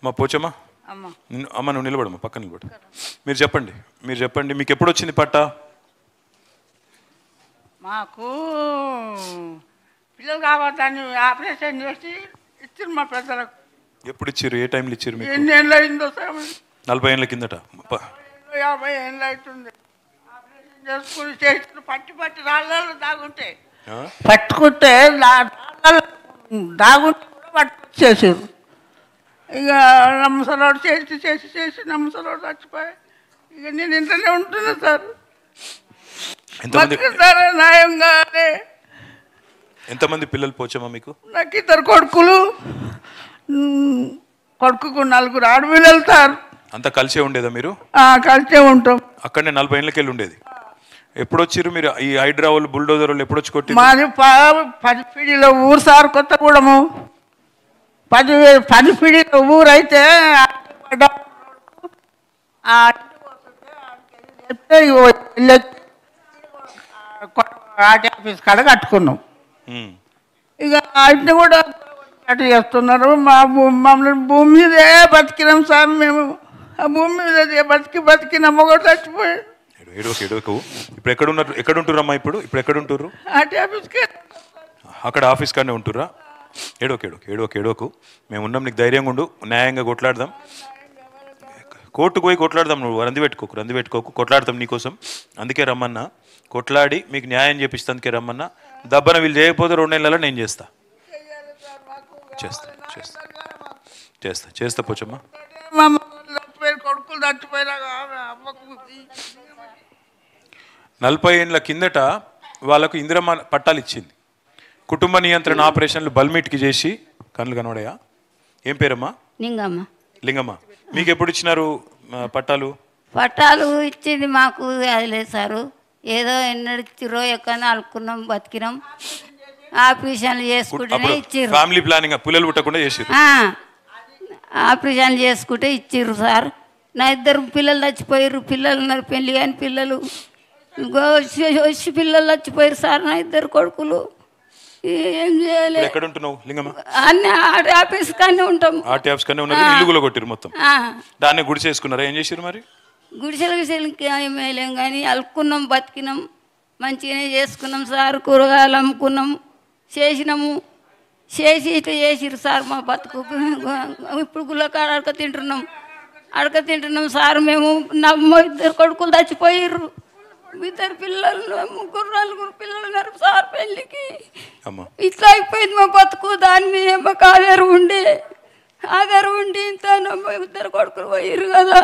మా పోచమ్మా అమ్మ నువ్వు నిలబడమ్మా, పక్కన నిలబడు. మీరు చెప్పండి మీకు ఎప్పుడు వచ్చింది పట్టా? మాకు పిల్లలు కావద్దని ఆపరేషన్ చేసి ఇచ్చారు మా పెద్దలకు. ఎప్పుడు ఇచ్చారు? ఏ టైంలో ఇచ్చారు మీకు? ఎన్ని ఏళ్ళు అయిందో సార్? 40 ఏళ్ళ కిందట. 50 ఏళ్ళు అవుతుంది. ఆపరేషన్ చేసుకుని చేసి పట్టి రాళ్ళలో దాగుంటే పట్టుకుంటే దాగుంటే కూడా పట్టుకొచ్చేసారు. ఇక నమ్మసలోడు చేసి నమ్మసలోడు చచ్చిపోయి ఇక నేను ఇంట్లోనే ఉంటున్నా సార్. న్యాయంగానే. ఎంతమంది పిల్లలు పోచమ్మా మీకు? నాకు 2 కొడుకులు, కొడుకుకు 4 ఆడపిల్లలు సార్. అంతా కలిసే ఉండేదా మీరు? కలిసే ఉంటాం. అక్కడనే 40 ఏళ్ళకి వెళ్ళి ఉండేది. ఎప్పుడు వచ్చారు మీరు? ఈ హైడ్రా వాళ్ళు బుల్డోజర్ వాళ్ళు ఎప్పుడు వచ్చి కొట్టి? మాది 10 పీడీలో ఊరు సార్, కొత్తగూడెము. 10 పీడీలో ఊరు అయితే ఆర్టీ ఆఫీస్ కాడ కట్టుకున్నాం. ఇక ఇంటిని కూడా అటు చేస్తున్నారు. మమ్మల్ని భూమి మీదే బతికినాం సార్. మేము ఆ భూమి మీద బతికి నమ్మకం చచ్చిపోయాడు. ఏడవకు. ఇప్పుడు ఎక్కడ ఉంటురమ్మా? ఇప్పుడు ఎక్కడ ఉంటుర్రు? ఆర్టీ ఆఫీస్కి. అక్కడ ఆఫీస్ కాడనే ఉంటుర్రా? ఏడవకు. మేము ఉన్నాం, నీకు ధైర్యంగా ఉండు. న్యాయంగా కొట్లాడదాం, కోర్టుకు పోయి కొట్లాడదాం. నువ్వు రంది పెట్టుకోకు, కొట్లాడతాం నీకోసం. అందుకే రమ్మన్నా, కొట్లాడి మీకు న్యాయం చేపిస్తా. అందుకే రమ్మన్నా. దబ్బన వీళ్ళు చేయకపోతే 2 నెలలలో నేను చేస్తా పోచమ్మా. కొడుకులు చచ్చిపోయినా 40 ఏళ్ళ కిందట వాళ్ళకు ఇందిరమ్మ పట్టాలు ఇచ్చింది. కుటుంబ నియంత్రణ ఆపరేషన్లు బల్మీట్కి చేసి. కళ్ళు కనబడయా? ఏం పేరమ్మా? లింగమ్మ. మీకు ఎప్పుడు ఇచ్చినారు పట్టాలు? పట్టాలు ఇచ్చింది మాకు అది లేదు సారు. ఏదో ఎన్నడిచ్చిరో ఎక్కడ అలుకున్నాం, బతికినాం. ఆపరేషన్లు చేసుకుంటేనే ఇచ్చిర్రు. ఫ్యామిలీ ప్లానింగ్, పిల్లలు పుట్టకుండా చేసిర్రు. ఆపరేషన్లు చేసుకుంటే ఇచ్చిర్రు సార్. నా 2 పిల్లలు చచ్చిపోయారు. పిల్లలు ఉన్నారు, పెళ్ళి కాని పిల్లలు. వచ్చి పిల్లలు చచ్చిపోయారు సార్. నా 2 కొడుకులు. ఏం చేయాలి? ఎక్కడ ఉంటున్నావు లింగమ్మ? అన్నీ ఆర్టీ ఆఫీస్ కానీ ఉంటాం. ఆర్టీ ఆఫీస్ కానీ ఉన్నారు. ఇల్లు కూడా కొట్టిరు మొత్తం. దాన్ని గుడిసేసుకున్నారా? ఏం చేసారు మరి? గుడిసెలకి ఏమేలేం కానీ అలుక్కున్నాం, బతికినాం, మంచిగానే చేసుకున్నాం సార్. కూరగాయలు అమ్ముకున్నాం, చేసినాము. చేసి ఇట్లా చేసిరు సార్ మా బతుకు. ఇప్పుడు గుళ్ళకాడ అడక తింటున్నాం సార్. మేము 2 కొడుకులు చచ్చిపోయిర్రు. 2 పిల్లలు, 3 పిల్లలు ఉన్నారు సార్ పెళ్ళికి. ఇట్లా అయిపోయింది మా బతుకు. దాని మీద మాకు ఆధారం ఉండి ఇంత 2 కొడుకులు పోయిర్రు కదా.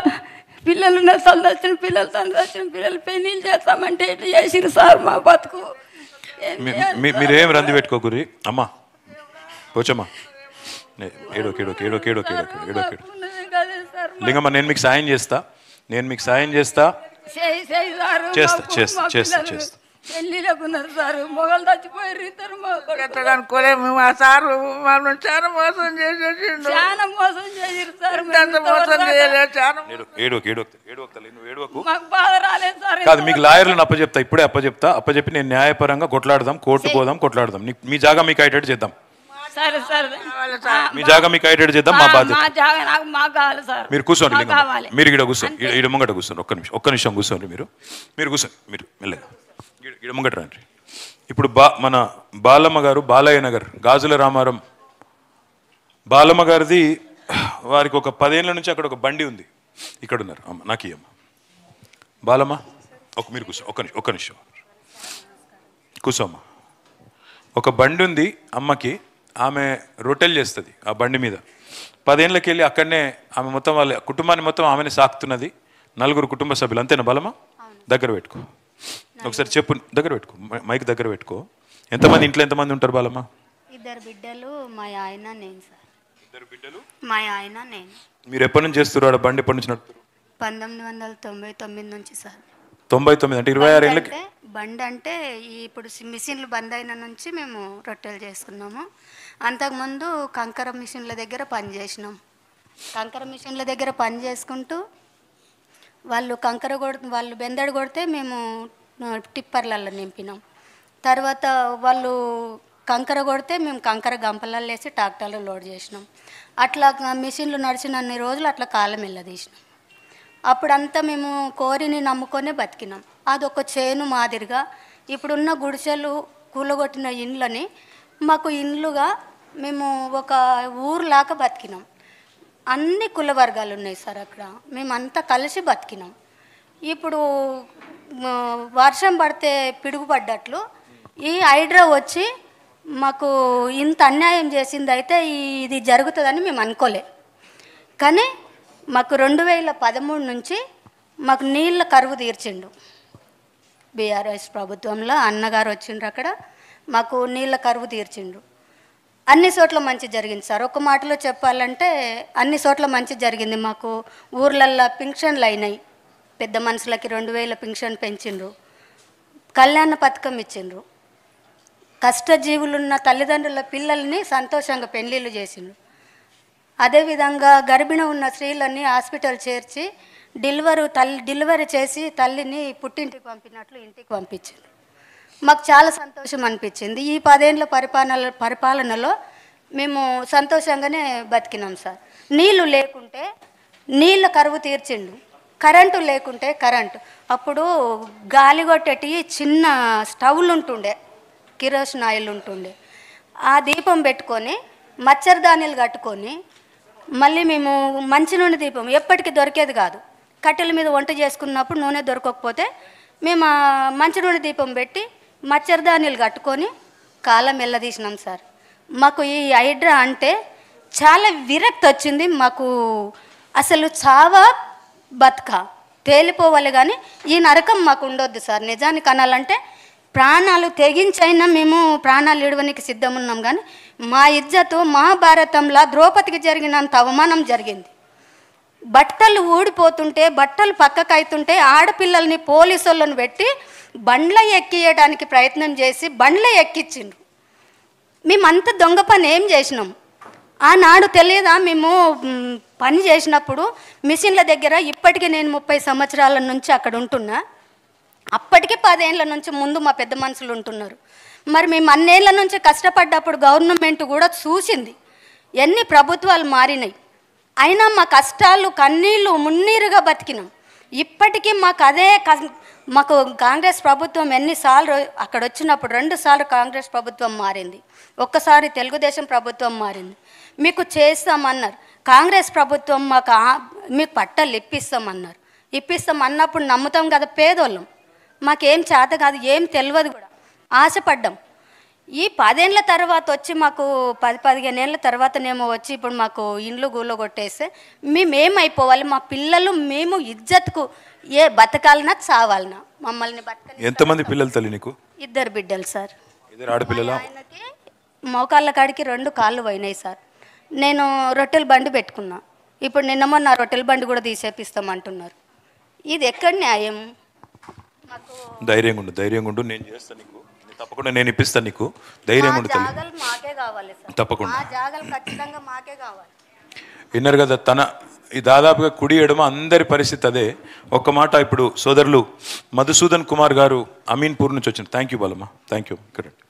పిల్లలు తలదచ్చిన పిల్లలు పెళ్ళిళ్ళు చేస్తామంటే ఇట్లా చేసిరు సార్ మా బతుకు. మీరేం రంది పెట్టుకోకూరి అమ్మా. పోచమ్మా ఏడోకేడో లింగమ్మ, నేను మీకు సాయం చేస్తా. పెళ్ళిళ్ళకున్నారు సార్. మొగలు చచ్చిపోయారు 2 అనుకోలేము. ఆ సారు మమ్మల్ని చాలా మోసం చేసేసిండు. చాలా మోసం చేసిరు సార్. మోసం చేయలేదు. మాకు బాధ రాలేదు సార్. కాదు, మీకు లాయర్లను ఇప్పుడే అప్పచెప్పి నేను న్యాయపరంగా కొట్లాడదాం, కోర్టు పోదాం, కొట్లాడదాం. మీ జాగా మీకు అయ్యేటట్టు చేద్దాం. మీ జాగా మీకు అయ్యేటట్టు చేద్దాం. మా బాధ్యత. మీరు కూర్చోండి లింగమ్మ. మీరు ఇక్కడ కూర్చోండి. ఈడ ముంగట కూర్చోండి. ఒక్క నిమిషం కూర్చోండి. మీరు కూర్చోండి. మీరు మెల్లగా ఈడ ముంగట రండి. ఇప్పుడు మన బాలమ్మ గారు, బాలయ్య నగర్, గాజుల రామారం బాలమ్మ గారిది. వారికి ఒక 10 ఏళ్ళ నుంచి అక్కడ ఒక బండి ఉంది. ఇక్కడ ఉన్నారు. అమ్మ నాకు ఇయ్యమ్మ. బాలమ్మ మీరు కూర్చో. ఒక్క నిమిషం కూర్చోమ్మ. ఒక బండి ఉంది అమ్మకి. ఆమె రొట్టెలు చేస్తుంది ఆ బండి మీద. 10 ఏళ్ళకి వెళ్ళి అక్కడనే ఆమె మొత్తం వాళ్ళ కుటుంబాన్ని మొత్తం ఆమెనే సాకుతున్నది. 4 కుటుంబ సభ్యులు. అంతేనా బాలమ్మ? దగ్గర పెట్టుకో ఒకసారి. చెప్పు. దగ్గర పెట్టుకో, మైక్ దగ్గర పెట్టుకో. ఎంతమంది ఇంట్లో ఎంతమంది ఉంటారు బాలమ్మ? 2 బిడ్డలు, మా ఆయన, నేను సార్. 2 బిడ్డలు, మా ఆయన, నేను. మీరు ఎప్పటి నుంచి చేస్తున్నారు? బండి ఎప్పటి నుంచి నడుపుతారు? 1999 నుంచి సార్. 99 అంటే 26 ఏళ్ళకి. బండి అంటే ఇప్పుడు మిషన్లు బంద్ అయిన నుంచి మేము రొట్టెలు చేసుకున్నాము. అంతకుముందు కంకర మిషన్ల దగ్గర పనిచేసినాం. కంకర మిషన్ల దగ్గర పని చేసుకుంటూ వాళ్ళు బెందడు కొడితే మేము టిప్పర్లలో నింపినాం. తర్వాత వాళ్ళు కంకర కొడితే మేము కంకర గంపలలో వేసి ట్రాక్టర్లో లోడ్ చేసినాం. అట్లా మిషన్లు నడిచిన అన్ని రోజులు అట్లా కాలం వెళ్ళదీసినాం. అప్పుడంతా మేము కోరిని నమ్ముకొనే బతికినాం. అదొక చేను మాదిరిగా ఇప్పుడున్న గుడిసెలు కూలగొట్టిన ఇండ్లని మాకు ఇండ్లుగా మేము ఒక ఊరులాగా బతికినాం. అన్ని కుల వర్గాలు ఉన్నాయి సార్ అక్కడ, మేమంతా కలిసి బతికినాం. ఇప్పుడు వర్షం పడితే పిడుగుపడ్డట్లు ఈ హైడ్రా వచ్చి మాకు ఇంత అన్యాయం చేసింది. అయితే ఇది జరుగుతుందని మేము అనుకోలే. కానీ మాకు 2013 నుంచి మాకు నీళ్ళ కరువు తీర్చిండు. బీఆర్ఎస్ ప్రభుత్వంలో అన్నగారు వచ్చిండ్రు, అక్కడ మాకు నీళ్ళ కరువు తీర్చిండ్రు. అన్ని చోట్ల మంచి జరిగింది సార్. ఒక మాటలో చెప్పాలంటే అన్ని చోట్ల మంచి జరిగింది. మాకు ఊర్లల్లో పింఛన్లు అయినాయి, పెద్ద మనుషులకి 2000 పింఛన్ పెంచిండ్రు, కళ్యాణ పథకం ఇచ్చిండ్రు, కష్టజీవులున్న తల్లిదండ్రుల పిల్లల్ని సంతోషంగా పెళ్లిళ్ళు చేసిండ్రు. అదేవిధంగా గర్భిణి ఉన్న స్త్రీలని హాస్పిటల్ చేర్చి డెలివరీ చేసి తల్లిని పుట్టింటికి పంపినట్లు ఇంటికి పంపించిండ్రు. మాకు చాలా సంతోషం అనిపించింది. ఈ 10 ఏళ్ళ పరిపాలనలో మేము సంతోషంగానే బతికినాం సార్. నీళ్లు లేకుంటే నీళ్ళ కరువు తీర్చిండు, కరెంటు లేకుంటే కరెంటు. అప్పుడు గాలి కొట్టేటి చిన్న స్టవ్లు ఉంటుండే, కిరోసిన్ ఆయిల్ ఉంటుండే. ఆ దీపం పెట్టుకొని మచ్చరదానీలు కట్టుకొని మళ్ళీ మేము మంచినూనె దీపం ఎప్పటికీ దొరికేది కాదు. కట్టెల మీద వంట చేసుకున్నప్పుడు నూనె దొరకకపోతే మేము మంచినూనె దీపం పెట్టి మచ్చరదానీలు కట్టుకొని కాలం వెళ్ళదీసినాం సార్. మాకు ఈ హైడ్రా అంటే చాలా విరక్తి వచ్చింది. మాకు అసలు చావా బతుక తేలిపోవాలి, కానీ ఈ నరకం మాకు ఉండొద్దు సార్. నిజానికి అనాలంటే ప్రాణాలు తెగించైనా మేము ప్రాణాలు ఇడవనికి సిద్ధం ఉన్నాం. కానీ మా ఇజ్జతు మహాభారతంలో ద్రౌపదికి జరిగినంత అవమానం జరిగింది. బట్టలు ఊడిపోతుంటే, బట్టలు పక్కకు అవుతుంటే ఆడపిల్లల్ని పోలీసు వాళ్ళని పెట్టి బండ్ల ఎక్కియడానికి ప్రయత్నం చేసి బండ్ల ఎక్కించిండ్రు. మేమంతా దొంగ పని ఏం చేసినాం ఆనాడు తెలియదా? మేము పని చేసినప్పుడు మిషన్ల దగ్గర ఇప్పటికీ నేను 30 సంవత్సరాల నుంచి అక్కడ ఉంటున్నా. అప్పటికే 10 ఏళ్ళ నుంచి ముందు మా పెద్ద మనుషులు ఉంటున్నారు. మరి మేము అన్నేళ్ల నుంచి కష్టపడ్డప్పుడు గవర్నమెంట్ కూడా చూసింది. ఎన్ని ప్రభుత్వాలు మారినాయి, అయినా మా కష్టాలు కన్నీళ్ళు మున్నీరుగా బతికినాం. ఇప్పటికీ మాకు కాంగ్రెస్ ప్రభుత్వం ఎన్నిసార్లు అక్కడ వచ్చినప్పుడు 2 సార్లు కాంగ్రెస్ ప్రభుత్వం మారింది, ఒక్కసారి తెలుగుదేశం ప్రభుత్వం మారింది. మీకు చేస్తామన్నారు. కాంగ్రెస్ ప్రభుత్వం మీకు పట్టాలు ఇప్పిస్తామన్నారు. ఇప్పిస్తాం అన్నప్పుడు నమ్ముతాం కదా, పేదోళ్ళం, మాకేం చేత కాదు, ఏం తెలియదు కూడా, ఆశపడ్డాం. ఈ 10 ఏళ్ళ తర్వాత వచ్చి మాకు 10-15 ఏళ్ళ తర్వాతనేమో వచ్చి ఇప్పుడు మాకు ఇండ్లు గూళ్ళో కొట్టేస్తే మేమేమైపోవాలి? మా పిల్లలు మేము ఇజ్జత్కు బతకాలన్నా చావాలన్నా మమ్మల్ని బతకని. ఎంతమంది పిల్లలు తల్లి నీకు? 2 బిడ్డలు సార్. 2 ఆడపిల్లలా? ఆయనకి మోకాళ్ళ కాడికి 2 కాళ్ళు పోయినాయి సార్. నేను రొట్టెల బండి పెట్టుకున్నా, ఇప్పుడు నిన్న మొన్న రొట్టెల బండి కూడా తీసేపిస్తామంటున్నారు. ఇది ఎక్కడ న్యాయం? ధైర్యంగా ఉండు, నేను చేస్తాను నీకు, తప్పకుండా నేను ఇప్పిస్తాను నీకు, ధైర్యంగా ఉండు తల్లి. జాగాలు మాకే కావాలి సార్, తప్పకుండా ఆ జాగాలు ఖచ్చితంగా మాకే కావాలి. విన్నారు కదా, ఈ దాదాపుగా కుడి ఎడమ అందరి పరిస్థితి అదే. ఒక్క మాట ఇప్పుడు సోదరులు మధుసూదన్ కుమార్ గారు అమీన్పూర్ నుంచి వచ్చిన. Thank you Balamma, thank you. Correct.